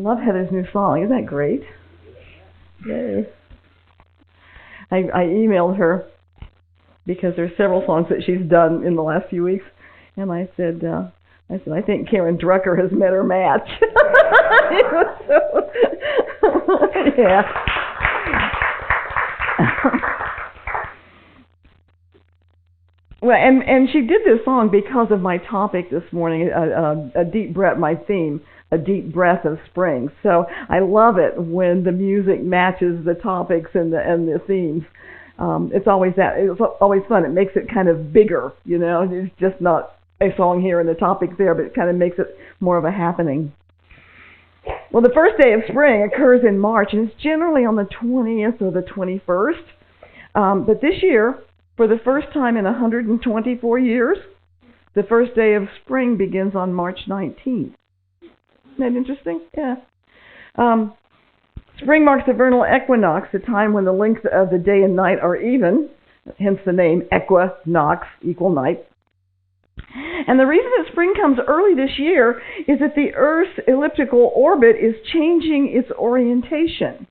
love Heather's new song. Isn't that great? Yay. I emailed her because there's several songs that she's done in the last few weeks, and I said, I think Karen Drucker has met her match. Yeah. Well, and she did this song because of my topic this morning, a deep breath, my theme, a deep breath of spring. So I love it when the music matches the topics and the themes. It's always fun. It makes it kind of bigger, you know. It's just not a song here and the topic there, but it kind of makes it more of a happening. Well, the first day of spring occurs in March, and it's generally on the 20th or the 21st. But this year, for the first time in 124 years, the first day of spring begins on March 19th. Isn't that interesting? Yeah. Spring marks the vernal equinox, the time when the length of the day and night are even, hence the name equinox, equal night. And the reason that spring comes early this year is that the Earth's elliptical orbit is changing its orientation.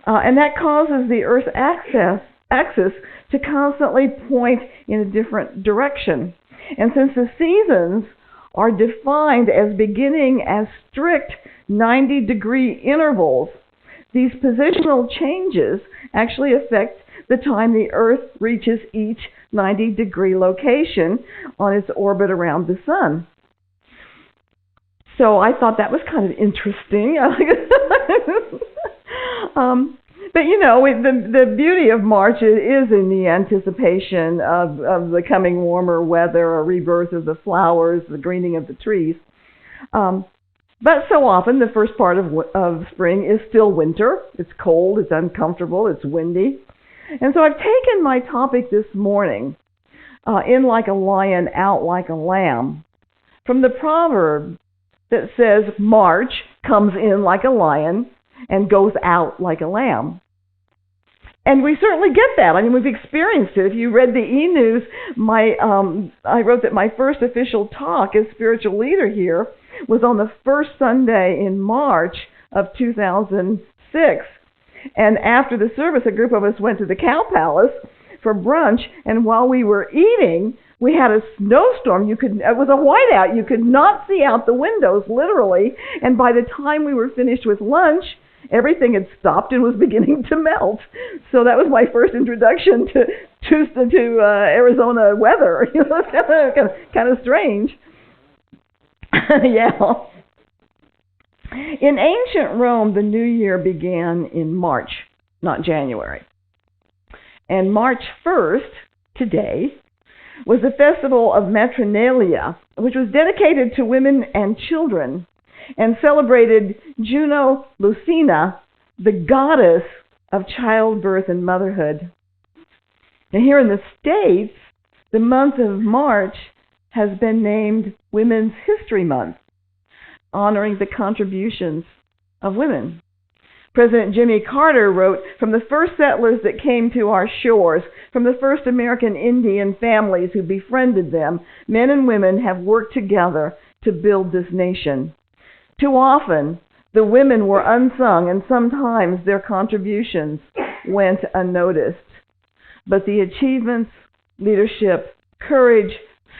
And that causes the Earth's axis to constantly point in a different direction. And since the seasons are defined as beginning as strict 90-degree intervals, these positional changes actually affect the time the Earth reaches each 90-degree location on its orbit around the Sun. So I thought that was kind of interesting. But you know, the beauty of March is in the anticipation of the coming warmer weather, a rebirth of the flowers, the greening of the trees. But so often the first part of spring is still winter. It's cold, it's uncomfortable, it's windy. And so I've taken my topic this morning, in like a lion, out like a lamb, from the proverb that says March comes in like a lion and goes out like a lamb. And we certainly get that. I mean, we've experienced it. If you read the e-news, I wrote that my first official talk as spiritual leader here was on the first Sunday in March of 2006. And after the service, a group of us went to the Cow Palace for brunch, and while we were eating, we had a snowstorm. It was a whiteout. You could not see out the windows, literally. And by the time we were finished with lunch, everything had stopped and was beginning to melt. So that was my first introduction to Arizona weather. You know, it's kind of strange. Yeah. In ancient Rome, the new year began in March, not January. And March 1st, today, was the festival of Matronalia, which was dedicated to women and children and celebrated Juno Lucina, the goddess of childbirth and motherhood. And here in the States, the month of March has been named Women's History Month, honoring the contributions of women. President Jimmy Carter wrote, "From the first settlers that came to our shores, from the first American Indian families who befriended them, men and women have worked together to build this nation. Too often, the women were unsung, and sometimes their contributions went unnoticed. But the achievements, leadership, courage,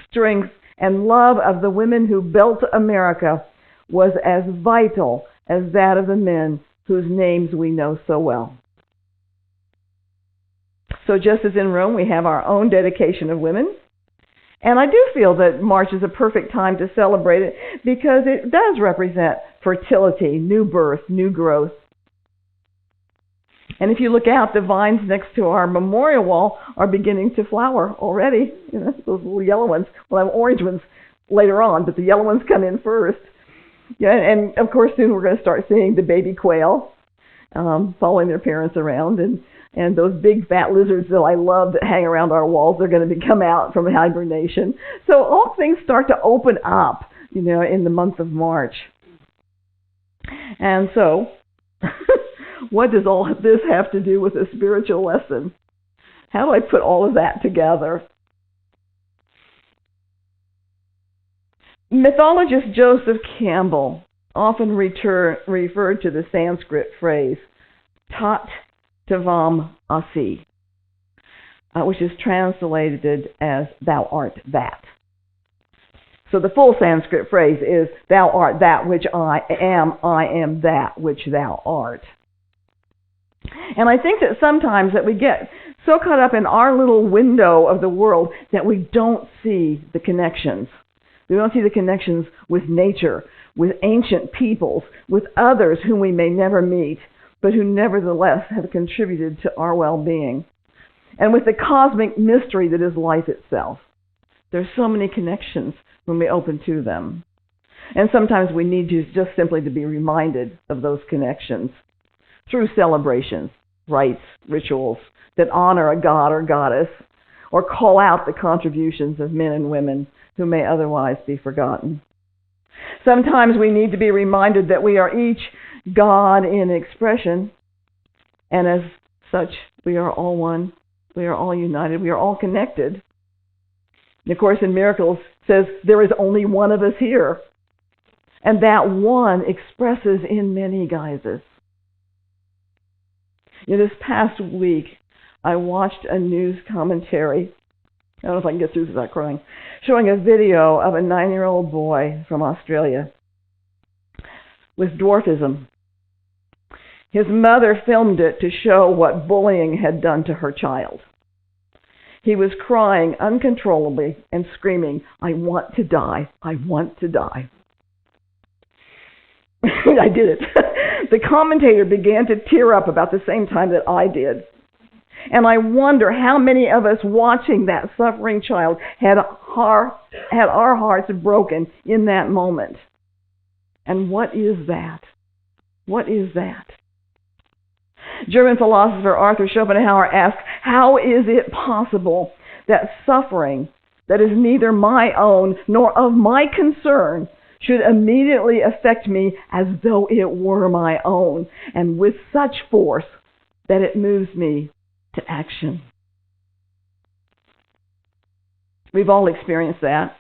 strength, and love of the women who built America was as vital as that of the men whose names we know so well." So just as in Rome, we have our own dedication of women. And I do feel that March is a perfect time to celebrate it because it does represent fertility, new birth, new growth. And if you look out, the vines next to our memorial wall are beginning to flower already. You know, those little yellow ones. Well, I have orange ones later on, but the yellow ones come in first. Yeah, and of course soon we're going to start seeing the baby quail following their parents around, and those big fat lizards that I love that hang around our walls are going to come out from hibernation. So all things start to open up, you know, in the month of March. And so, what does all of this have to do with a spiritual lesson? How do I put all of that together? Mythologist Joseph Campbell often referred to the Sanskrit phrase tat tavam asi, which is translated as thou art that. So the full Sanskrit phrase is thou art that which I am that which thou art. And I think that sometimes that we get so caught up in our little window of the world that we don't see the connections. We don't see the connections with nature, with ancient peoples, with others whom we may never meet, but who nevertheless have contributed to our well-being. And with the cosmic mystery that is life itself. There's so many connections when we open to them. And sometimes we need just simply to be reminded of those connections through celebrations, rites, rituals that honor a god or goddess, or call out the contributions of men and women who may otherwise be forgotten. Sometimes we need to be reminded that we are each God in expression, and as such, we are all one, we are all united, we are all connected. And of course, in Miracles, it says there is only one of us here, and that one expresses in many guises. This past week, I watched a news commentary, I don't know if I can get through this without crying, showing a video of a 9-year-old boy from Australia with dwarfism. His mother filmed it to show what bullying had done to her child. He was crying uncontrollably and screaming, "I want to die, I want to die." I did it. The commentator began to tear up about the same time that I did. And I wonder how many of us watching that suffering child had our hearts broken in that moment. And what is that? What is that? German philosopher Arthur Schopenhauer asked, how is it possible that suffering that is neither my own nor of my concern should immediately affect me as though it were my own, and with such force that it moves me to action? We've all experienced that.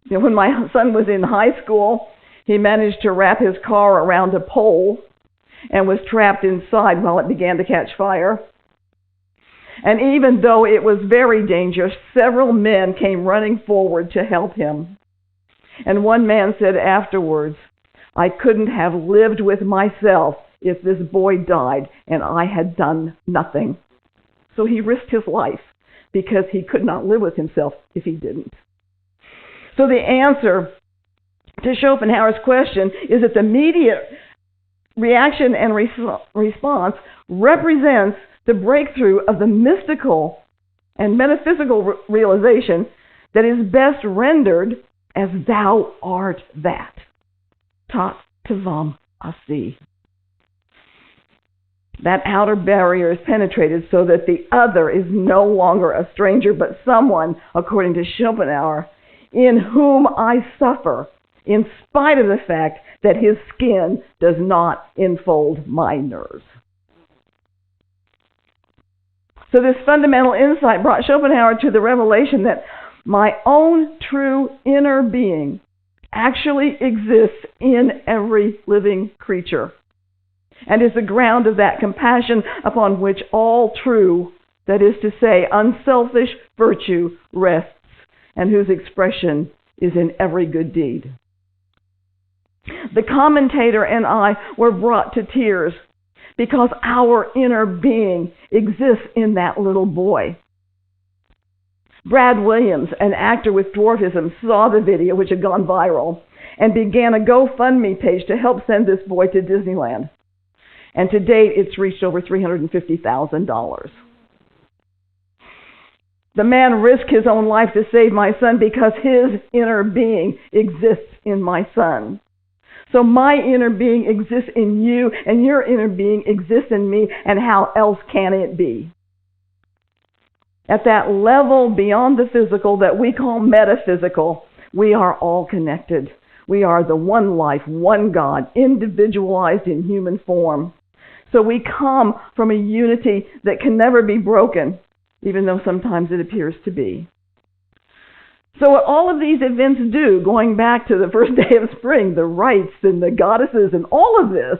When my son was in high school, he managed to wrap his car around a pole and was trapped inside while it began to catch fire. And even though it was very dangerous, several men came running forward to help him. And one man said afterwards, "I couldn't have lived with myself if this boy died and I had done nothing." So he risked his life because he could not live with himself if he didn't. So the answer to Schopenhauer's question is that the immediate reaction and response represents the breakthrough of the mystical and metaphysical realization that is best rendered as thou art that. Tat tavam asi. That outer barrier is penetrated so that the other is no longer a stranger, but someone, according to Schopenhauer, in whom I suffer, in spite of the fact that his skin does not enfold my nerves. So this fundamental insight brought Schopenhauer to the revelation that my own true inner being actually exists in every living creature, and is the ground of that compassion upon which all true, that is to say, unselfish virtue rests, and whose expression is in every good deed. The commentator and I were brought to tears because our inner being exists in that little boy. Brad Williams, an actor with dwarfism, saw the video, which had gone viral, and began a GoFundMe page to help send this boy to Disneyland. And to date, it's reached over $350,000. The man risked his own life to save my son because his inner being exists in my son. So my inner being exists in you, and your inner being exists in me, and how else can it be? At that level beyond the physical that we call metaphysical, we are all connected. We are the one life, one God, individualized in human form. So we come from a unity that can never be broken, even though sometimes it appears to be. So what all of these events do, going back to the first day of spring, the rites and the goddesses and all of this,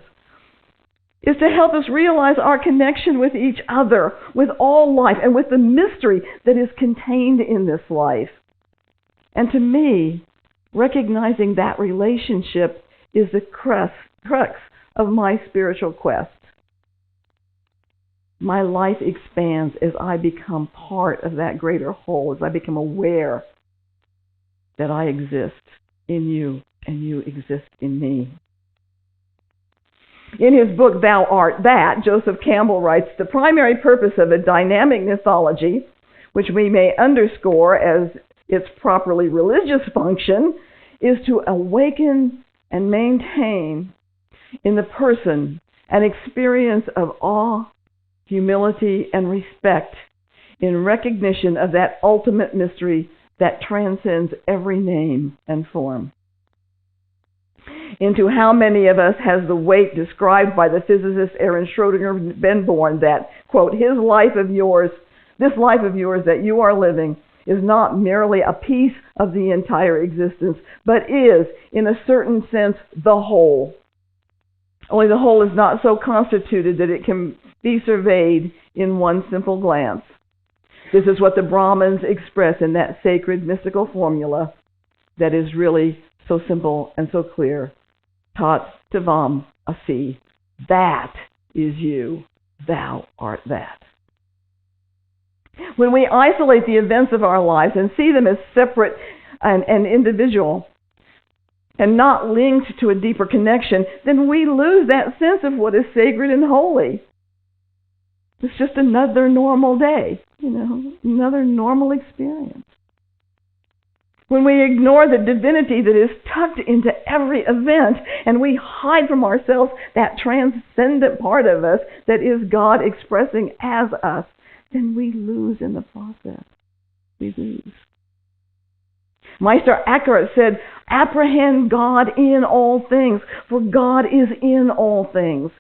is to help us realize our connection with each other, with all life, and with the mystery that is contained in this life. And to me, recognizing that relationship is the crux of my spiritual quest. My life expands as I become part of that greater whole, as I become aware that I exist in you and you exist in me. In his book, Thou Art That, Joseph Campbell writes, the primary purpose of a dynamic mythology, which we may underscore as its properly religious function, is to awaken and maintain in the person an experience of awe, humility, and respect in recognition of that ultimate mystery that transcends every name and form. Into how many of us has the weight described by the physicist Aaron Schrödinger been born that, quote, this life of yours that you are living is not merely a piece of the entire existence, but is, in a certain sense, the whole. Only the whole is not so constituted that it can be surveyed in one simple glance. This is what the Brahmins express in that sacred mystical formula that is really so simple and so clear. Tat Tavam Asi. That is you. Thou art that. When we isolate the events of our lives and see them as separate and individual and not linked to a deeper connection, then we lose that sense of what is sacred and holy. It's just another normal day, another normal experience. When we ignore the divinity that is tucked into every event and we hide from ourselves that transcendent part of us that is God expressing as us, then we lose in the process. We lose. Meister Eckhart said, apprehend God in all things, for God is in all things.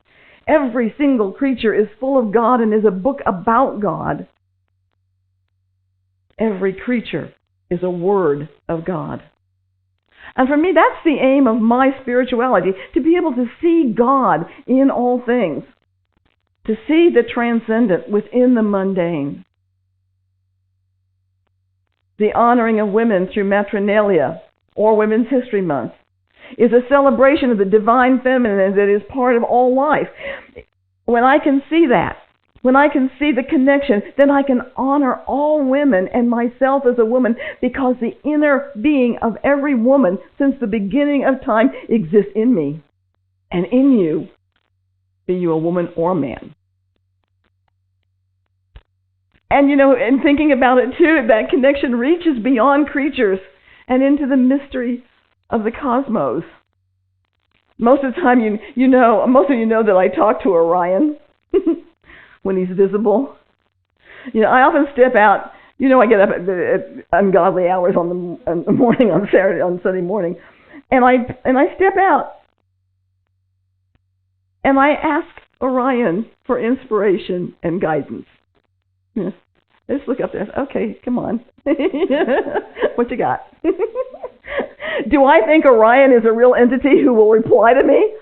Every single creature is full of God and is a book about God. Every creature is a word of God. And for me, that's the aim of my spirituality, to be able to see God in all things, to see the transcendent within the mundane. The honoring of women through matronalia, or Women's History Month, is a celebration of the divine feminine that is part of all life. When I can see that, when I can see the connection, then I can honor all women and myself as a woman, because the inner being of every woman since the beginning of time exists in me and in you, be you a woman or a man. And in thinking about it too, that connection reaches beyond creatures and into the mystery of the cosmos. Most of the time, most of you know that I talk to Orion when he's visible. I often step out. I get up at ungodly hours on the morning on Sunday morning, and I step out and I ask Orion for inspiration and guidance. Just look up there. Okay, come on. What you got? Do I think Orion is a real entity who will reply to me?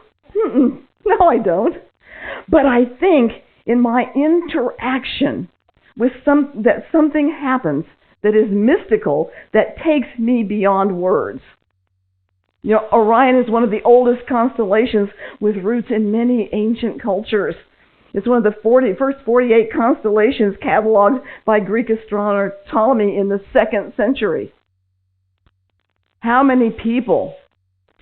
No, I don't. But I think in my interaction with that something happens that is mystical, that takes me beyond words. Orion is one of the oldest constellations with roots in many ancient cultures. It's one of the first 48 constellations cataloged by Greek astronomer Ptolemy in the 2nd century. How many people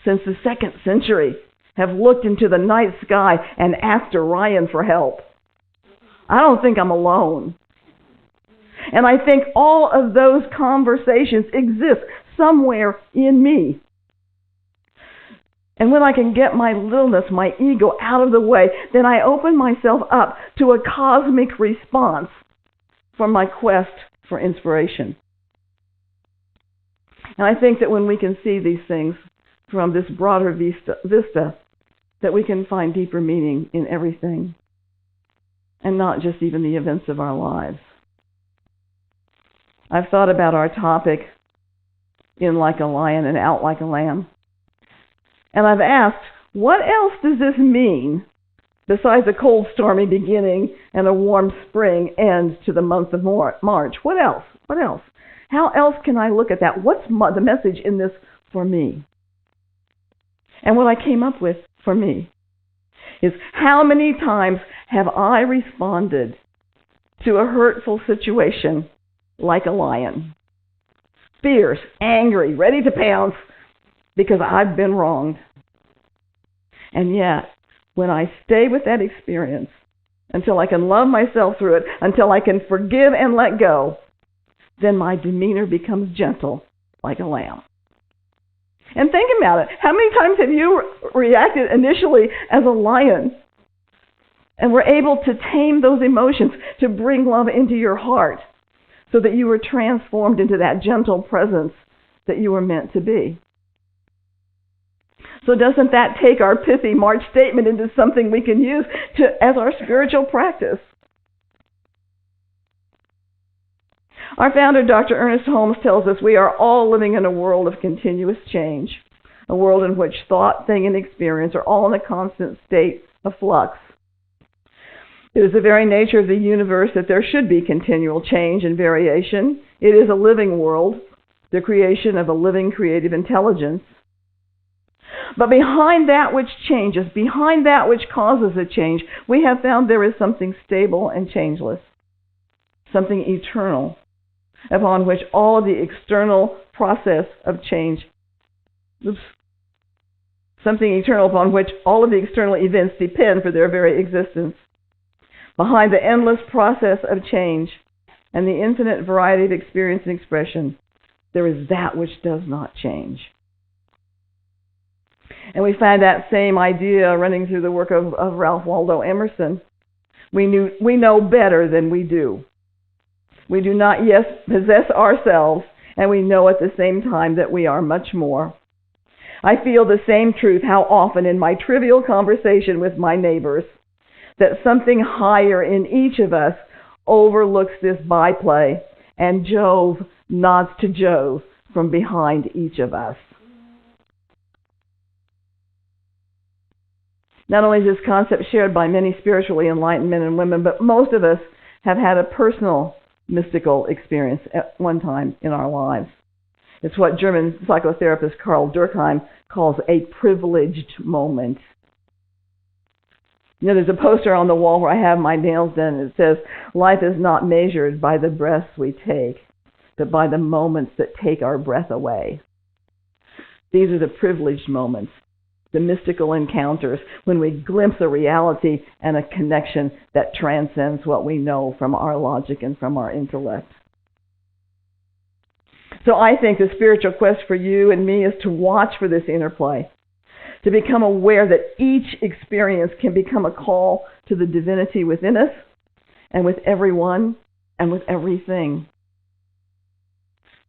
since the 2nd century have looked into the night sky and asked Orion for help? I don't think I'm alone. And I think all of those conversations exist somewhere in me. And when I can get my littleness, my ego out of the way, then I open myself up to a cosmic response for my quest for inspiration. And I think that when we can see these things from this broader vista, that we can find deeper meaning in everything, and not just even the events of our lives. I've thought about our topic in like a lion and out like a lamb. And I've asked, what else does this mean besides a cold, stormy beginning and a warm spring end to the month of March? What else? What else? How else can I look at that? What's the message in this for me? And what I came up with for me is, how many times have I responded to a hurtful situation like a lion? Fierce, angry, ready to pounce because I've been wronged. And yet, when I stay with that experience until I can love myself through it, until I can forgive and let go, then my demeanor becomes gentle like a lamb. And think about it. How many times have you reacted initially as a lion and were able to tame those emotions, to bring love into your heart so that you were transformed into that gentle presence that you were meant to be? So doesn't that take our pithy March statement into something we can use as our spiritual practice? Our founder, Dr. Ernest Holmes, tells us we are all living in a world of continuous change, a world in which thought, thing, and experience are all in a constant state of flux. It is the very nature of the universe that there should be continual change and variation. It is a living world, the creation of a living creative intelligence. But behind that which changes, behind that which causes a change, we have found there is something stable and changeless, something eternal, upon which all of the external process of change, something eternal upon which all of the external events depend for their very existence. Behind the endless process of change and the infinite variety of experience and expression, there is that which does not change. And we find that same idea running through the work of Ralph Waldo Emerson. We know better than we do. We do not yet possess ourselves, and we know at the same time that we are much more. I feel the same truth how often in my trivial conversation with my neighbors, that something higher in each of us overlooks this byplay, and Jove nods to Jove from behind each of us. Not only is this concept shared by many spiritually enlightened men and women, but most of us have had a personal mystical experience at one time in our lives. It's what German psychotherapist Karl Durkheim calls a privileged moment. You know, there's a poster on the wall where I have my nails done, and it says, "Life is not measured by the breaths we take, but by the moments that take our breath away." These are the privileged moments, the mystical encounters, when we glimpse a reality and a connection that transcends what we know from our logic and from our intellect. So I think the spiritual quest for you and me is to watch for this interplay, to become aware that each experience can become a call to the divinity within us and with everyone and with everything.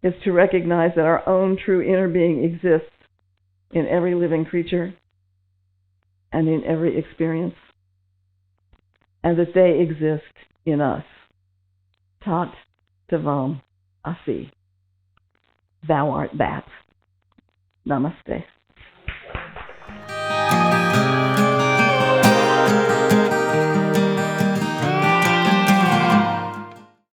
It's to recognize that our own true inner being exists in every living creature and in every experience, and that they exist in us. Tat Tavam Asi. Thou art that. Namaste.